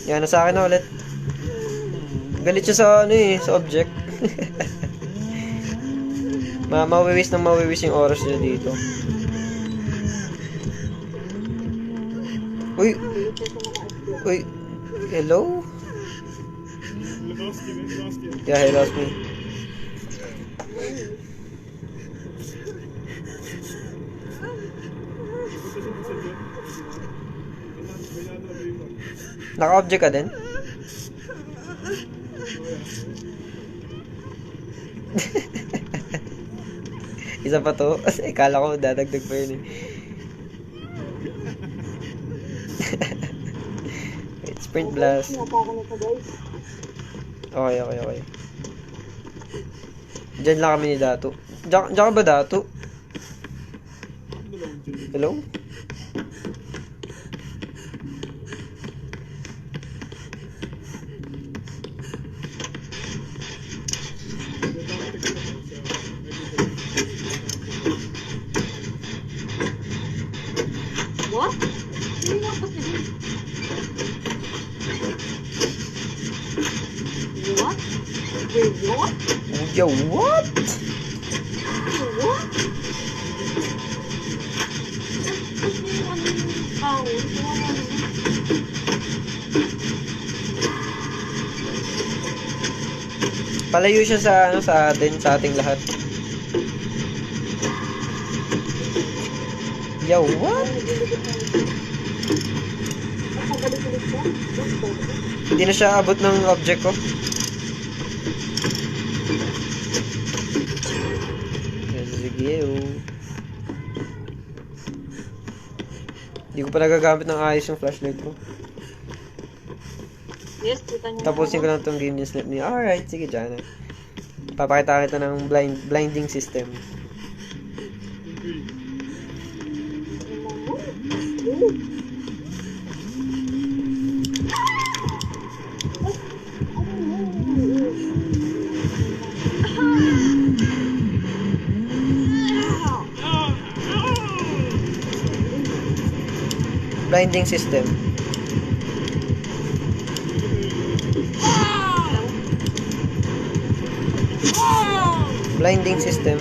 Yan, nasa akin na ulit. Galit siya sa ano eh, sa object. Mawiwis yung oras niya dito. Uy! Uy! Hello? Yeah, he lost me. Naka-object ka din? Isa pa to? Kala ko dadagdag pa yun eh. Wait, sprint blast. Okay. Diyan lang kami ni Dato. Diyan ka ba, Dato? Hello? What? Hindi nga pa sila. What? Wait, what? Yo, what? What? Tapos na yung ano yung tao. Palayo siya sa ano sa atin, sa ating lahat. Yo, what? Hindi na siya abot ng object ko. Sige, Hindi ko pa nagagamit ng ayos yung flashlight ko. Yes, kita niyo. Tapusin ko lang itong game niya slip niya. Alright, sige dyan. Papakita kita ng blinding system. Blinding system. Blinding system.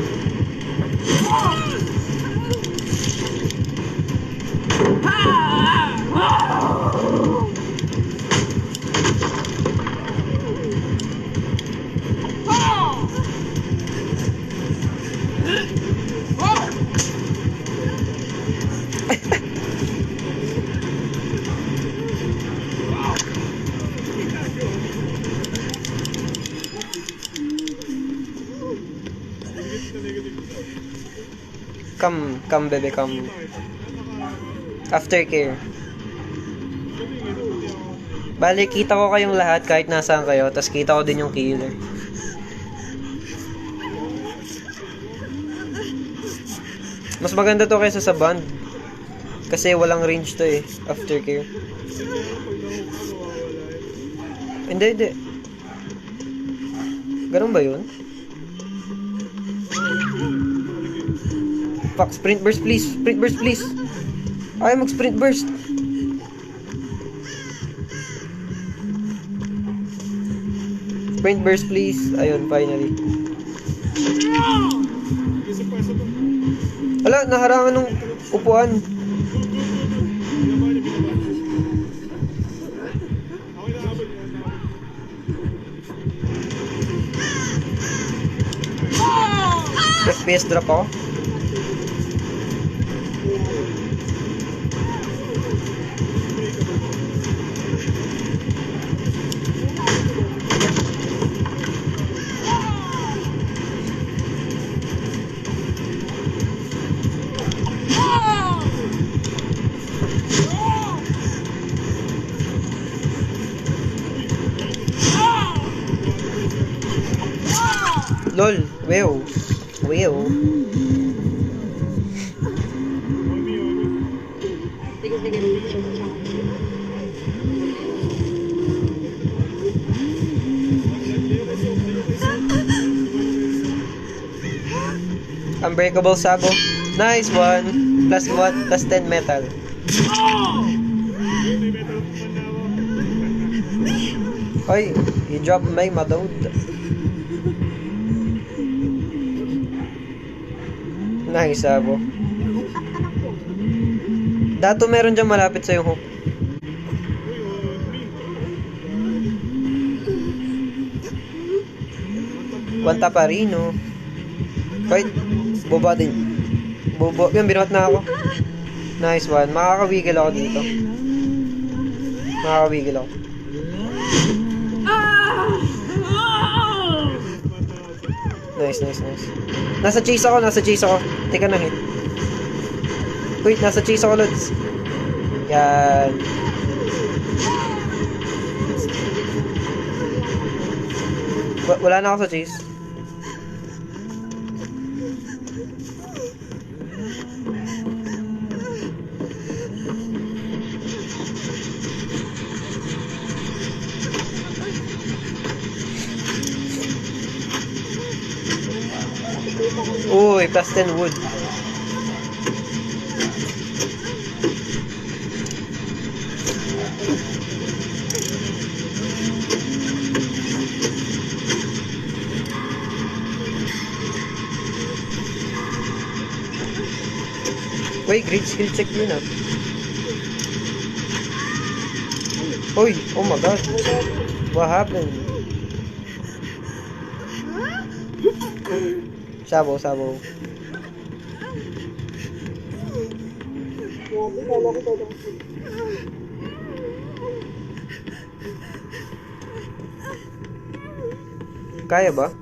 Come baby, come. Aftercare. Bali, kita ko kayong lahat kahit nasaan kayo, tas kita ko din yung killer. Mas maganda to kaysa sa band. Kasi walang range to eh, aftercare. Hindi. Ganun ba yun? Fuck, sprint burst please. Sprint burst please. Ay, mag-sprint burst. Sprint burst please. Ayun, finally. Ala, naharangan ng upuan. FPS drop ako. Lol, wow. Sige. Unbreakable Sabo. Nice one. Plus what? Plus 10 metal. Ay, i-drop may madod. Nice, abo. Dato meron dyan malapit sa yung hook. Wanta pa rin, no? Fight. Boba din. Bobo. Yan, binuhat na ako. Nice one. Makakawigil ako dito. Makakawigil ako. Nice, nice, nice. Nasa chase ako, nasa chase ako. Teka na hit. Wait, nasa chase ako, Lods. Yan. Wala na ako sa chase. Uy, plus 10 wood. Wait, great skill check yun ah. Uy, oh my god. What happened? Sabaw, sabaw. Kaya ba?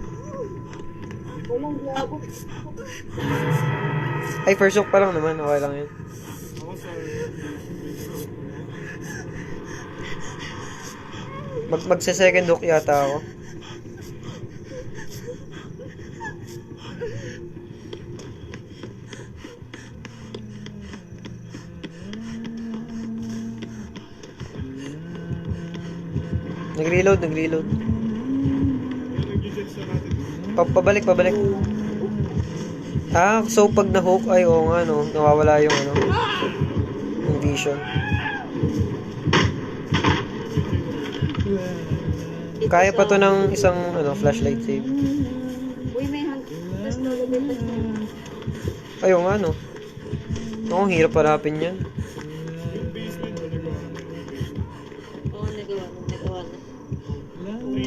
Ay, first hook pa lang naman. Okay lang yun. Magsa-second hook yata ako. Nag-reload, nag-reload. Pabalik, pabalik. Ah, so pag na-hook, ay oo nga no, nawawala yung ano, yung vision. Kaya pa to ng isang ano, flashlight save. Uy, may hand. Tapos nalabit na. Ay oo nga no. Ang hirap harapin yan. Oo, nagawa na, nagawa na.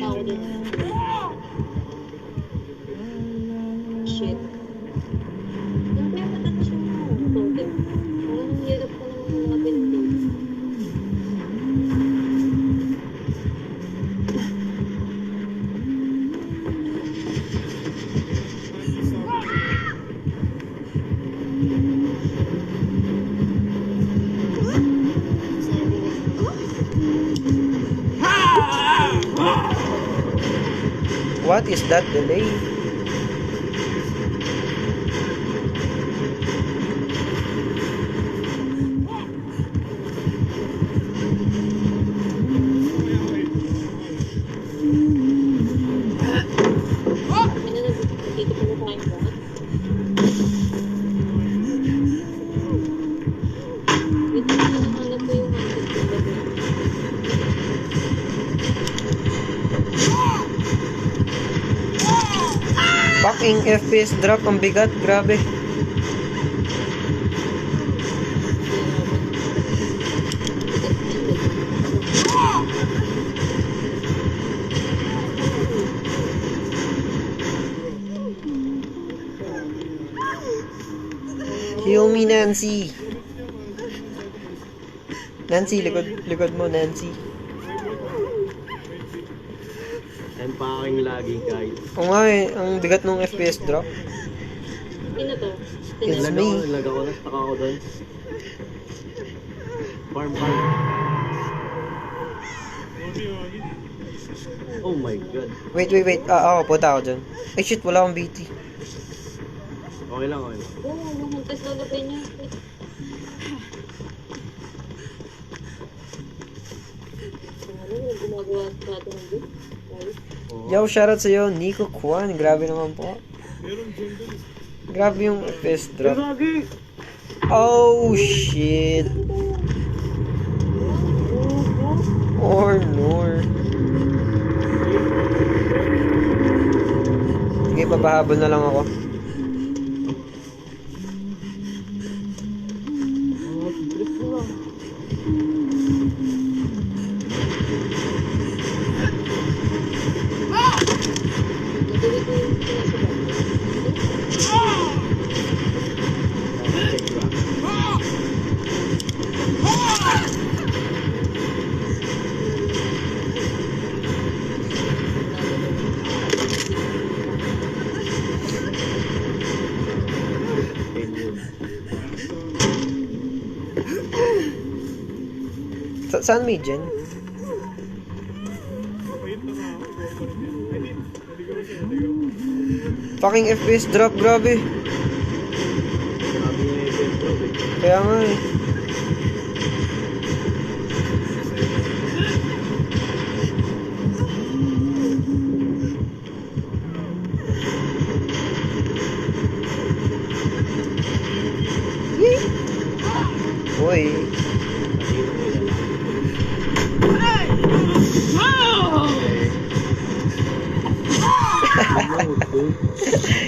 Tao din. Shit. Yung kaya matapos yung totem. Ang hirap ko naman mga pinto. What is that delay? Dito ko na tayo ba? Wait, hinahanap ko yung handle ko ba? Fucking FPS drop, ang bigat, grabe. Heal me, Nancy. Nancy, likod mo, Nancy. I'm packing lagi guys. Oo nga eh, ang bigat ng FPS drop. Sino to? It's Sino? me. Nag ako, nastaka ako doon. Farm. Oh my god. Wait. Ako, punta ako dyan. Ay shit, wala akong BT. Okay lang. Oo, mamuntas lalagay niya. Ano, gumagawa sa atin ng book? Oo. Yo, shoutout sa'yo, Nico Kwan. Grabe naman po. Grabe yung FPS drop. Lagi! Oh shit. Or nor. magpapahabol na lang ako. Oh, trip ko lang. Nagawin ko yung pinasabay. Check lang. Saan may gen? Fucking FPS drop, grabe. Sabi niya yung best drop eh. Kaya nga eh. Uy.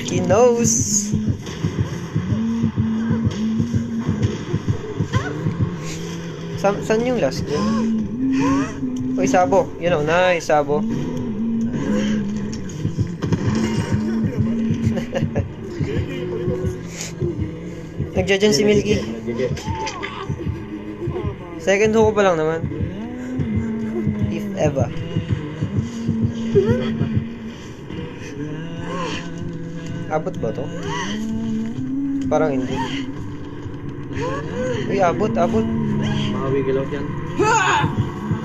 He knows. Saan yung last dyan? Uy, sabo. You know, nice, sabo. Nagja-dyan si Milky. Second hook ko pa lang naman. If ever. Abot ba to? Parang hindi. Uy, abot. Makawigil out yan.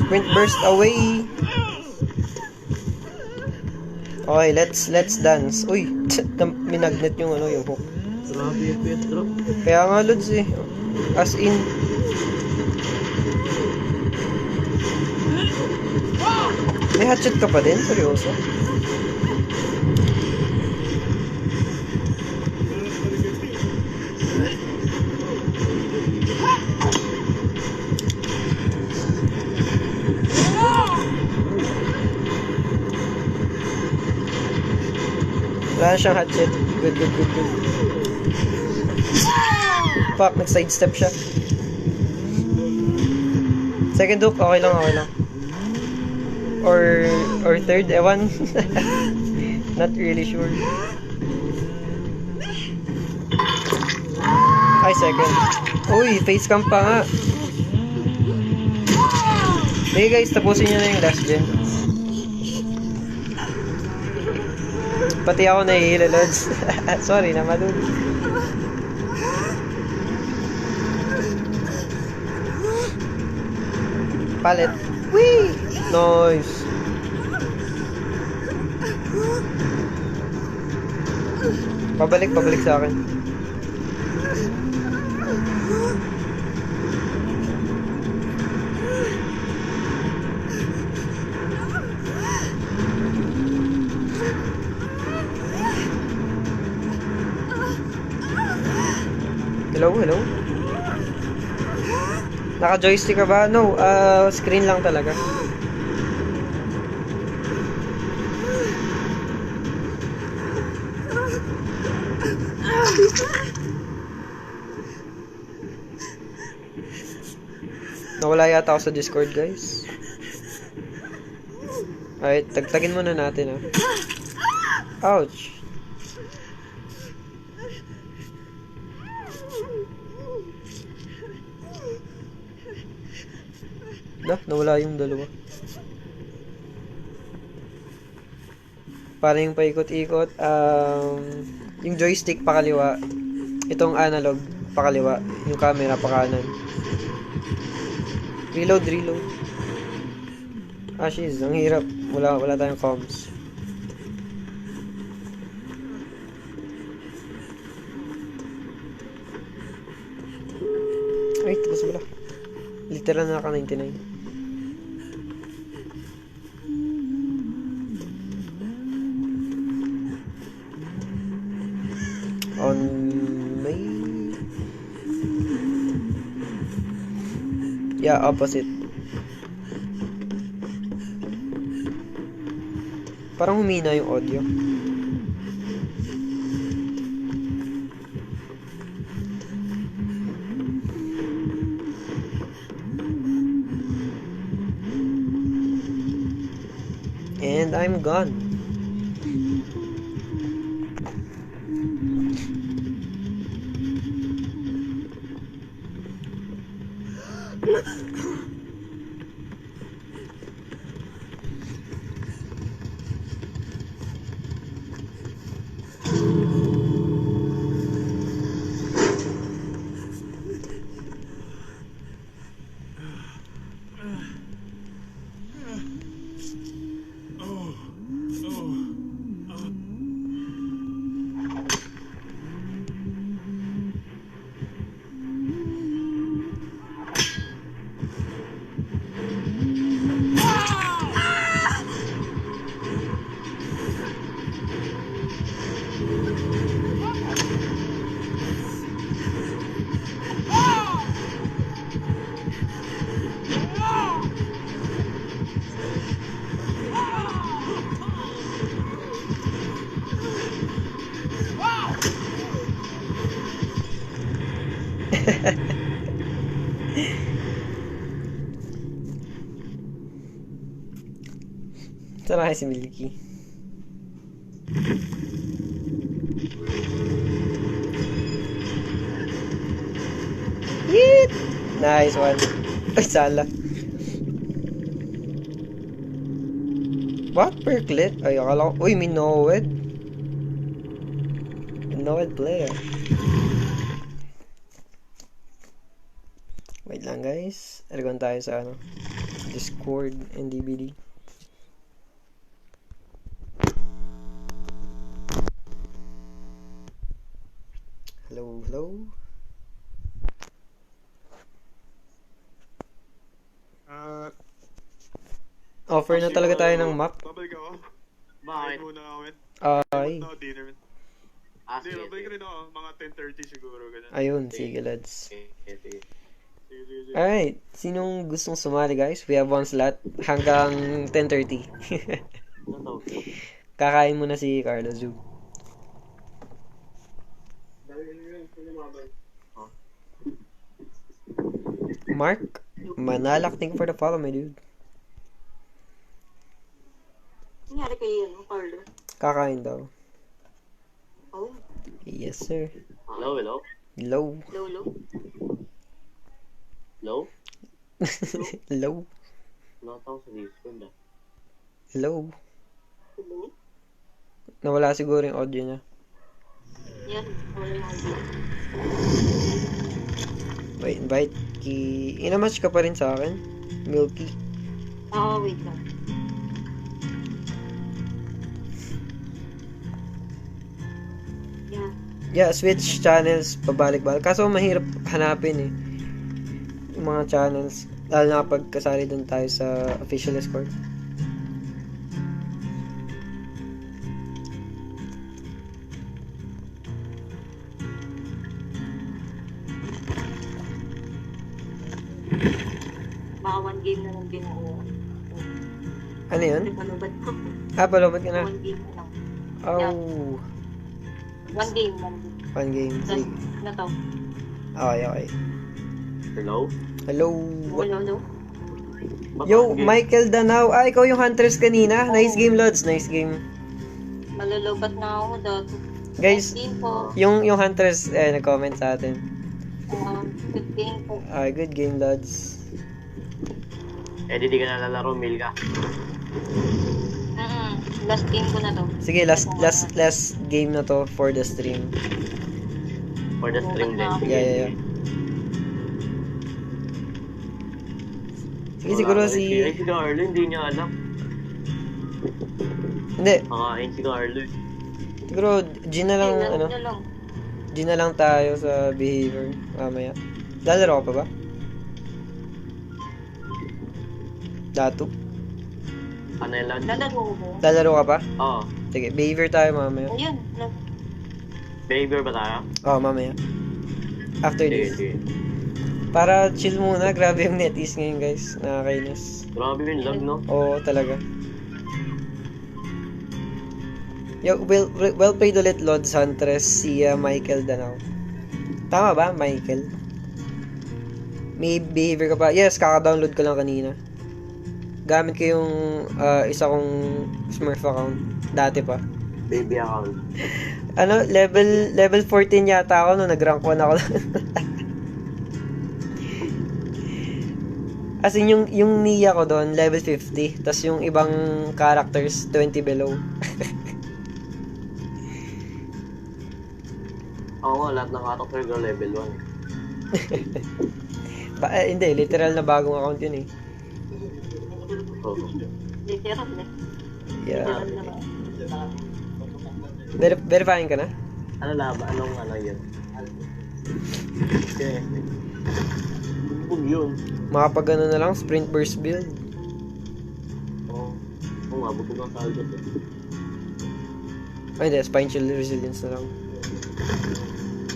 Sprint burst away. Okay, let's dance. Uy, minagnet yung yung hook. Grabe yung best drop. Kaya nga, Lods eh. As in. May hatchet ka pa din? Seryoso? Wala na siyang hatchet. Good. Fuck, nag-sidestep siya. Second hook, okay lang. Or third, ewan. Not really sure. Ay, second. Uy, face cam pa nga. Okay guys, tapusin nyo na yung last gen. Pati ako nahihilo, Lods. Sorry na, Malu. Palit. Whee! Nice. Pabalik sa akin. Hello? Naka-joystick ka ba? No, screen lang talaga. Nawala yata ako sa Discord, guys. Alright, tagtagin muna natin, Ouch! Nawala yung dalawa. Para yung paikot-ikot, yung joystick pakaliwa, itong analog pakaliwa, yung camera pakanan. Reload. Shiz, ang hirap. Wala tayong comms. Ay, tapos wala. Literal na naka-99. On May... Yeah, opposite. Parang humina yung audio. And I'm gone. Saan na kayo si Milky? Yeet! Nice one. Ay, sala. What? Perklet? Ay, akala ko. Uy, Minoed. Minoed player. Wait lang, guys. Ergon tayo sa ano. Discord and DVD. Hello, hello. Offer na talaga tayo ng map. Babalik ako. Bakit? Muna ako, men. Ay. Punta ako dinner, men. Hindi, Sige, babalik rin ako. Mga 10:30 siguro, ganun. Ayun, sige, lads. sige. Sige, sige, sige. Alright, sinong gustong sumali, guys? We have one slot hanggang 10:30. Ano to? Kakain muna si Carlo Zoo. Mark, Manalak, thank you for the follow, my dude. Nangyari kay Carlo. Kakain daw. Oh, Yes, sir. Hello, hello? Low. Lolo. Hello? Low. Nakatawa sa Discord ah. Low. Hello? Nawala siguro yung audio niya. Yan, wala yung audio. Wait, invite Inamatch ka pa rin sa akin? Milky. Wait lang. Yeah. Yeah, switch channels pabalik-balik. Kaso mahirap hanapin eh. Yung mga channels. Lalo na kapag kasali dun tayo sa official Discord. Baka one game na lang binuo. Ano yun? Nagpanubat ko. Palobot ka na. One game na lang. Oh, One game. one game. Tapos, Sige. na to. Okay, okay. Hello? Hello. Hello. Ba't Yo, ang- Michael Danao. Ah, ikaw yung Hunters kanina. Nice game, Lods. Nice game. Malulubat na ako dati. Guys, Good game po. yung Hunters, nag-comment sa atin. Good game po. Good game, Lods. Eh, di ka nalalaro, Milka. Last game ko na to. Sige, last game na to for the stream. For the stream din. Sige, Yeah. sige. Sige, siguro Ay, si... si Carlo, hindi niya alam. Hindi, Kakain si Carlo. siguro G na lang, ano, Na lang. G na lang tayo sa behavior mamaya. Lalaro ka pa ba? Datu? Ano yung lunch? Lalaro ko. Lalaro ka pa? Oo. Sige, behavior tayo mamaya. Ayun. Behavior ba tayo? Mamaya. After Sige, this. sige. Para chill muna, grabe yung netis ngayon guys. Nakakainis. Grabe yung lag, no? Oo, talaga. Yo, well played ulit, Lods Huntress, si Michael Danao. Tama ba, Michael? May behavior ka pa? Yes, kaka-download ko lang kanina. gamit ko yung isa kong Smurf account. Dati pa. Baby account. Ano, level 14 yata ako nung nag-rank 1 ako. As in, yung Nia ko doon, level 50. Tapos yung ibang characters, 20 below. Oo nga, lahat ng character ko level 1. Hindi, literal na bagong account yun eh. Oo. Literal eh. Yeah. Literal na ba? Verifying ka na? Ano laba? Anong ano yun? Okay. Bugbog yun. Makapag ano na lang, sprint burst build. Oo. Oo nga, bugbog ang saldo eh. Ay, hindi, spine shield resilience na lang.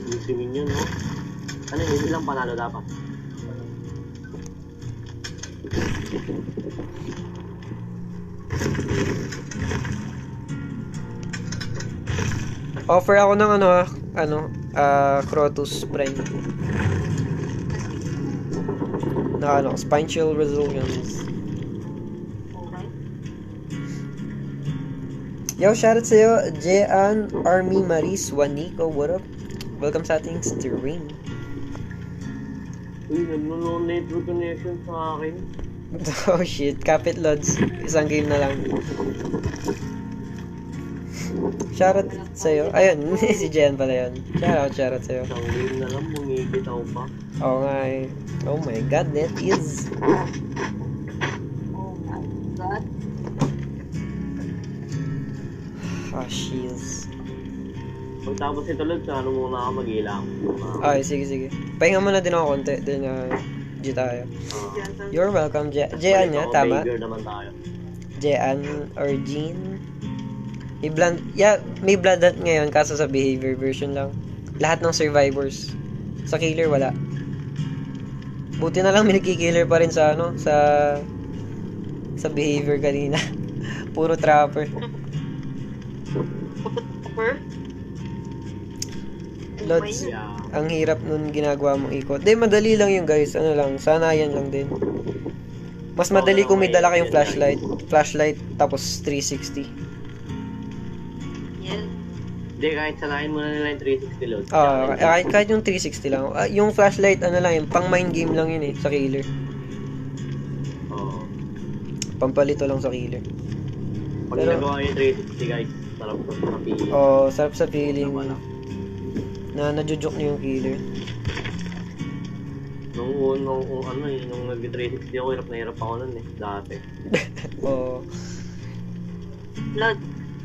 Easy win yun, no? Ano yun? Ilang panalo dapat? Offer ako ng Crotus Prime. Na spine shield resilience. Okay. Yo, shoutout sa'yo, Jean, Army, Maris, Juanico, what up? Welcome sa ating stream. Uy, nagno-no network connection sa akin. Oh shit, Capit Lods. Isang game na lang. Shoutout sa'yo. Ayun, si Jean pala yun. Shoutout sa'yo. Isang game na lang, bumibitaw pa. Oo nga eh. Oh my god, that is... Oh my God. Ah, shields. Pagtapos ito lang, ano muna ako mag-ilang. Ay, sige. Pahinga muna din ako konti. Then, G tayo. You're welcome, Jean niya, tama? Behavior naman tayo. Jean or Jean. May blood hunt ngayon kaso sa behavior version lang. Lahat ng survivors. Sa killer wala. Buti na lang may nagki-killer pa rin sa sa behavior kanina. Puro trapper. Super. Lods, Yeah. ang hirap nun ginagawa mong ikot. Madali lang yun guys. Ano lang, sanayan lang din. Mas madali kung may dala kayong flashlight tapos 360. Yes. Hindi, kahit sanayin muna nila yung 360 load. Kahit yung 360 lang. Yung flashlight, yung pang mind game lang yun eh, sa killer. Oo. Pampalito lang sa killer. Pag Pero- nagawa yung 360 guys, sarap sa feeling. Sarap sa feeling Wala. na najujuk niyo yung killer. Nung nag-360 ako, hirap na hirap ako nun eh, dati. Oo. Lord,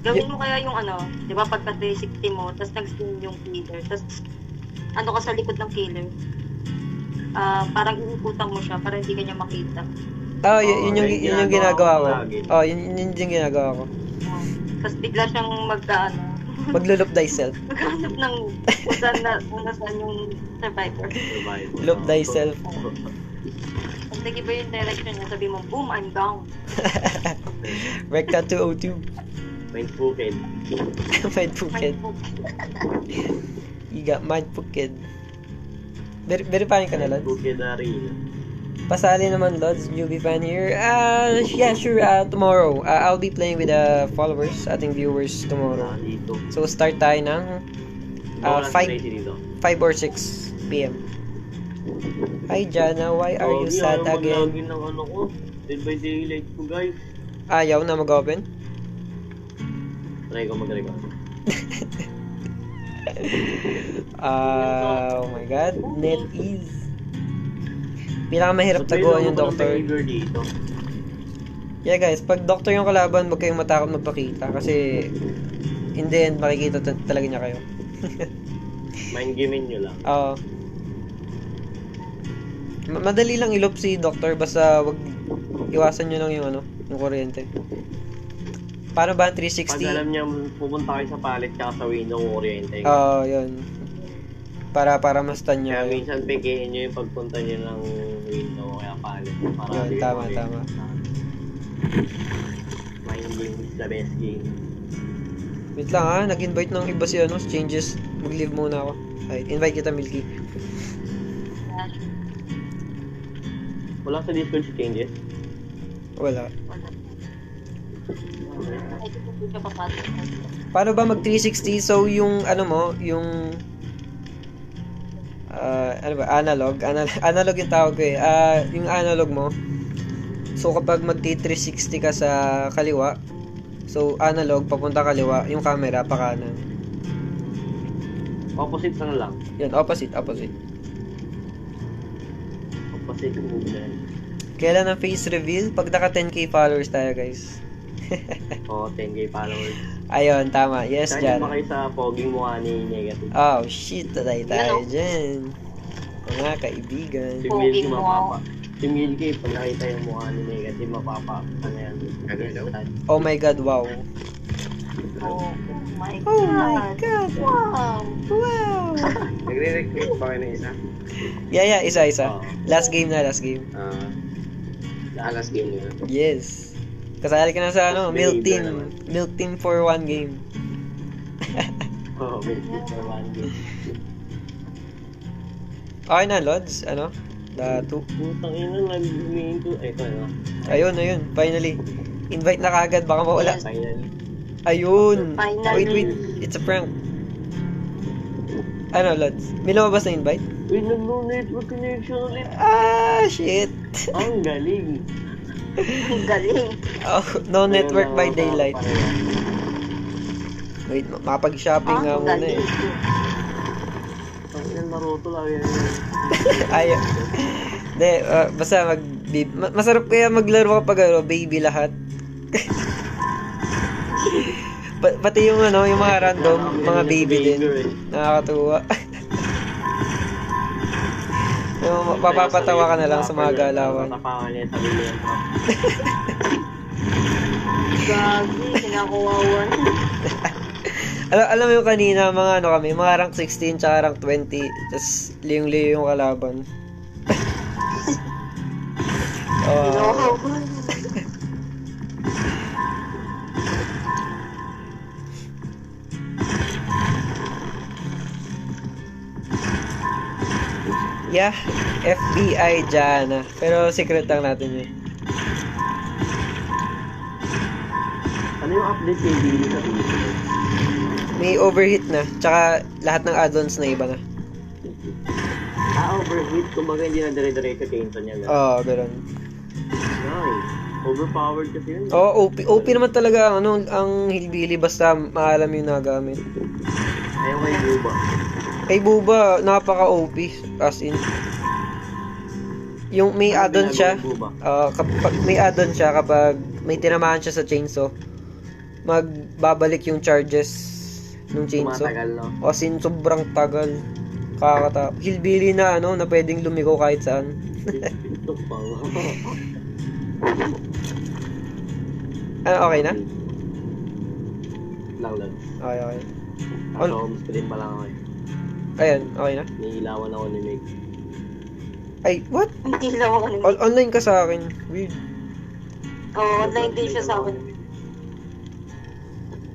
gawin mo kaya yung di ba pagka 360 mo, tapos nag-spin yung killer, tapos ka sa likod ng killer. Parang iikutan mo siya para hindi ka niya makita. Yun yung ginagawa ko. Yun yung ginagawa ko. Tapos bigla siyang Maglulup thyself. maghanap ng kung nasaan yung survivor. Loop thyself. Pag nag-iba yung direction niya, sabi mo, boom, I'm down. Recta 202. Mind Pukid. Mind Pukid. You got Mind Pukid. Verifying ka na, Lods? Pukid na rin. Pasali naman, Lods. Newbie fan here. Yeah, sure. Tomorrow. I'll be playing with the followers, ating viewers tomorrow. Dito. So, start tayo ng 5 dito. or 6 p.m. Hi, Jana. Why are you sad again? Mag-login ng ko. Dead by Daylight ko guys. Ayaw na mag-open? Try ko mag-record. Oh my god. NetEase. Pinakamahirap taguan yung doctor. Dito. Yeah guys, pag doctor yung kalaban, huwag kayong matakot magpakita. Kasi in the end, makikita talaga niya kayo. Mind gamein nyo lang. Oo. Madali lang ilop si doctor, basta wag iwasan nyo lang yung yung kuryente. Paano ba ang 360? Pag alam niya pupunta kayo sa pallet tsaka sa window oriente. Yun. Para ma-stun nyo. Kaya minsan pekehin nyo yung pagpunta nyo ng window kaya pallet. Para Yun, di tama. Mind game is the best game. Wait lang nag-invite ng iba si Changes. Mag-leave muna ako. Ay, invite kita, Milky. Wala sa Discord si Changes. Wala. Wala. Ay, hindi ka papasok. Paano ba mag 360? So, yung ano mo, yung ano ba, analog? Analog yung tawag ko eh. Yung analog mo. So, kapag mag 360 ka sa kaliwa, so, analog, papunta kaliwa, yung camera, pa kanan. Opposite na lang. Yun, opposite. Opposite movement. Kailan ang face reveal? Pag naka 10k followers tayo, guys. Oo, 10k followers. Ayun, tama. Yes, Saan Jan. ba kayo sa poging mukha ni Negative? Oh, shit. Tatay tayo dyan. Mga kaibigan. Si Poging Milky mo. mapapa. Si Milky, pag nakita yung mukha ni Negative, mapapa. Ano yan? Ano daw? Oh my God, wow. Oh my God. Oh my God. Wow. Wow. Nagre-recruit ba kayo ng isa? Yeah, isa. Oo. Last game. Last game nila. Yes. Kasali ka na sa ano, Milk Believer Team. naman. Milk Team for one game. Oo, Milky for one game. Okay na, Lods. Ano? The 2. Putang ina, nag-huminto. Ay, ito, ano? Ayun. Finally. Invite na kagad. Baka mawala. Finally. Ayun. Finally. Wait. It's a prank. Ano, Lods? May lumabas na invite? Uy, nag-no network connection ulit. Ah, shit. Ang galing. Ang galing. Oh, no network by daylight. Wait, mapag-shopping nga Ang muna galing. eh. Ang ina, Naruto lagi yan. Ayaw. Hindi, basta masarap kaya maglaro kapag baby lahat. Pati yung ano, yung mga random, mga baby din. Nakakatuwa. Yung mapapatawa ka na lang sa mga galawan. Tapangan niya, sabi niya. Gagi, kinakawawan. Alam mo yung kanina, mga ano kami, mga rank 16 tsaka rank 20, tas liyong-liyo yung kalaban. Kinakawawan. Yeah, FBI Jana. Pero secret lang natin yun. Ano yung update kay Billy sa Billy? May overheat na, tsaka lahat ng add-ons na iba na. Overheat. Kumbaga hindi na dire-diretso kainto niya na. Oo, ganun. Nice. Overpowered kasi yun. Oo, OP naman talaga ang hillbilly basta maalam yung nagamit. Ayaw kay Buba. Kay Buba, napaka-OP, as in. Yung may Ano add-on siya, ginagawa ni Buba? kapag may add-on siya, kapag may tinamaan siya sa chainsaw, magbabalik yung charges ng chainsaw. Tumatagal, no? As in, sobrang tagal. Hillbilly na na pwedeng lumiko kahit saan. Ito pa. Ano, okay na? Lang. Okay. Kaso homeschooling pa lang ako eh. Ayan, okay na. Niilawan ako ni Meg. Ay, what? Hindi lang ako naman. Online ka sa akin. Weird. Oo, online din siya sa akin.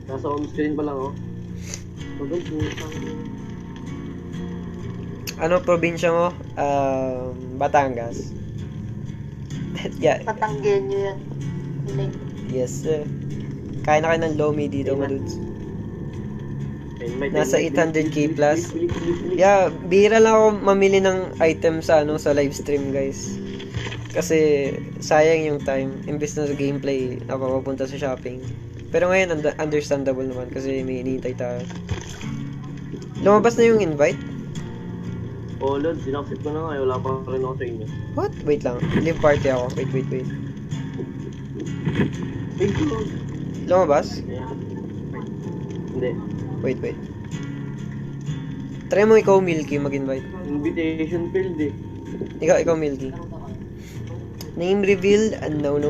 Nasa homeschooling pa lang ako. Ano probinsya mo? Batangas. Yeah. Patanggihan nyo yan. Yes, sir. Kaya na kayo ng lomi dito, madudes. Nasa 800k plus. Yeah, bihira lang ako mamili ng item sa sa live stream, guys. Kasi sayang yung time. Imbes na sa gameplay, napapapunta sa shopping. Pero ngayon, understandable naman kasi may hinihintay tayo. Lumabas na yung invite? Oh, Lord, sinaksit ko na nga. Wala pa rin ako sa inyo. What? Wait lang. Live party ako. Wait. Thank you. Lumabas? Hindi. Wait. Try mo ikaw, Milky, mag-invite. Invitation field eh. Ikaw, Milky. Name reveal? No.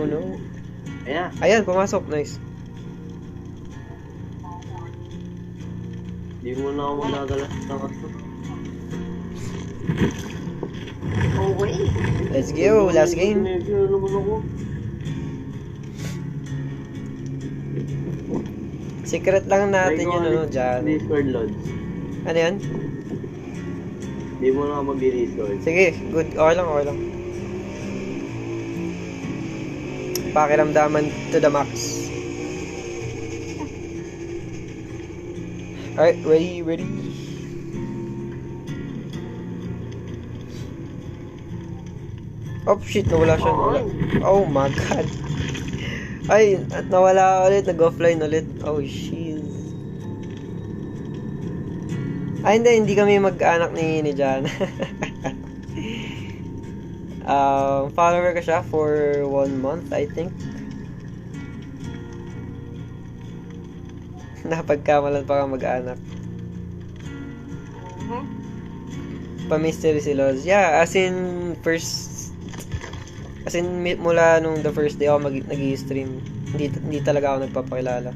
Ayan. Ayan, pumasok. Nice. Di mo na ako magdadala ng kasto. Okay. Let's go. Last game. Ano naman ako? Secret lang natin yun, dyan. Discord Lodge. Ano yan? Di mo na ako mag-Discord. Sige, good. Okay lang. pakiramdaman to the max. Alright, ready. Oh shit, nawala siya. Nawala. Oh my god. Ay, at nawala ulit. Nag-offline ulit. Oh shit. Ay, hindi kami mag-anak ni Jan. Follower ko siya for 1 month, I think. Napagkamalan pa ka mag-anak. Pa-mystery si Loz. Yeah, as in mula nung the first day ako nag-i-stream, hindi talaga ako nagpapakilala.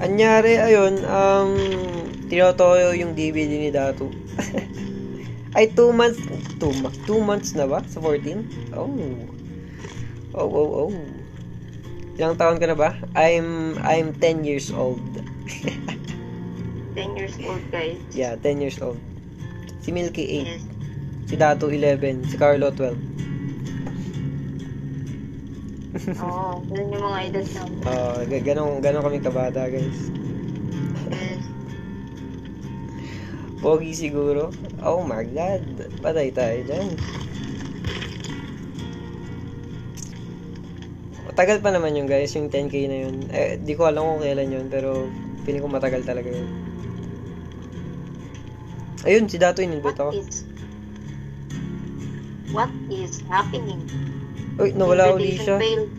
Anyari, ayun, tinotoyo yung DVD ni Datu. Ay, 2 months na ba? Sa 14? Oh. Ilang taon ka na ba? I'm 10 years old. 10 years old, guys. Yeah, 10 years old. Si Milky 8. Yes. Si Datu 11. Si Carlo 12. Oo, ganun yung mga edad namin. Ganun kami kabata, guys. Yes. Pogi siguro. Oh my god. Patay tayo dyan. Matagal pa naman yun, guys, yung 10k na yun. Di ko alam kung kailan yun, pero feeling ko matagal talaga yun. Ayun, si Dato in-invite ako. What is happening? Uy, nawala uli Invitation siya. failed.